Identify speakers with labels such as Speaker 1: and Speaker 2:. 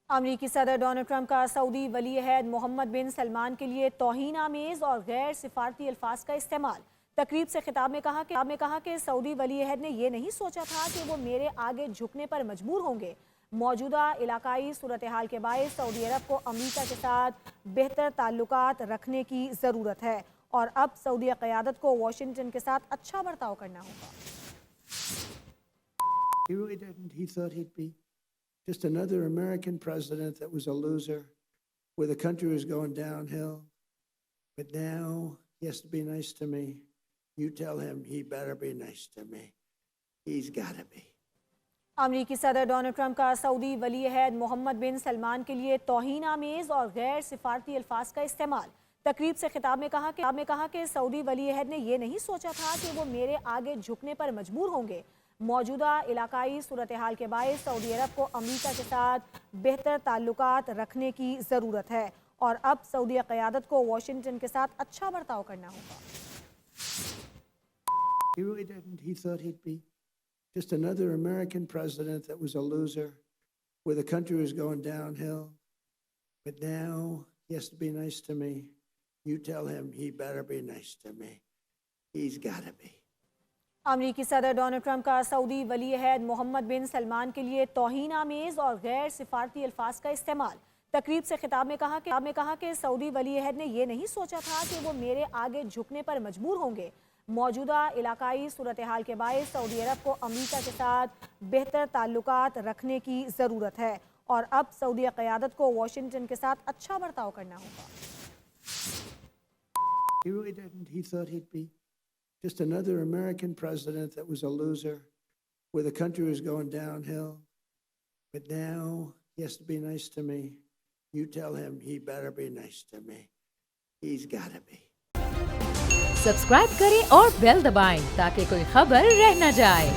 Speaker 1: अमरीकी सदर Donald Trump का सऊदी वली अहद मोहम्मद बिन सलमान के लिए तौहीन आमेज और गैर सिफारती अल्फाज का इस्तेमाल। तकरीब से खिताब में कहा कि सऊदी वली अहद ने यह नहीं सोचा था कि वो मेरे आगे झुकने पर मजबूर होंगे। मौजूदा इलाकाई सूरत हाल के बायस सऊदी अरब को अमरीका के साथ बेहतर ताल्लुकात रखने की ज़रूरत है और अब सऊदी क़यादत को वाशिंगटन के साथ अच्छा बर्ताव करना होगा।
Speaker 2: He really didn't. He thought he'd be just another American president that was a loser, where the country was going downhill. But now he has to be nice to me. You tell him he better be nice to me. He's got to be.
Speaker 1: अमरीकी सदर Donald Trump का Saudi वली अहद मोहम्मद बिन सलमान के लिए तौहीन आमेज और गैर सिफारती अल्फाज का इस्तेमाल। तकरीब से खिताब में कहा कि सऊदी वली अहद ने यह नहीं सोचा था कि वो मेरे आगे झुकने पर मजबूर होंगे। मौजूदा इलाकाई सूरत हाल के बायस सऊदी अरब को अमरीका के साथ बेहतर ताल्लुकात रखने की ज़रूरत है और अब सऊदी क़यादत को वाशिंगटन के साथ अच्छा बर्ताव करना होगा।
Speaker 2: He really didn't. He thought he'd be just another American president that was a loser, where the country was going downhill. But now he has to be nice to me. You tell him he better be nice to me. He's got to be.
Speaker 1: अमरीकी सदर Donald Trump का Saudi वली अहद मोहम्मद बिन सलमान के लिए तौहीन आमेज और गैर सिफारती अल्फाज का इस्तेमाल। तकरीब से खिताब में कहा कि सऊदी वली अहद ने यह नहीं सोचा था कि वो मेरे आगे झुकने पर मजबूर होंगे। मौजूदा इलाकाई सूरत हाल के बायस सऊदी अरब को अमरीका के साथ बेहतर ताल्लुकात रखने की ज़रूरत है और अब सऊदी क़यादत को वाशिंगटन के साथ अच्छा बर्ताव करना होगा।
Speaker 2: He really didn't. He thought he'd be just another American president that was a loser, where the country was going downhill. But now he has to be nice to me. You tell him he better be nice to me. He's got to be.
Speaker 3: Subscribe करें और bell दबाएं ताकि कोई खबर रह न जाए।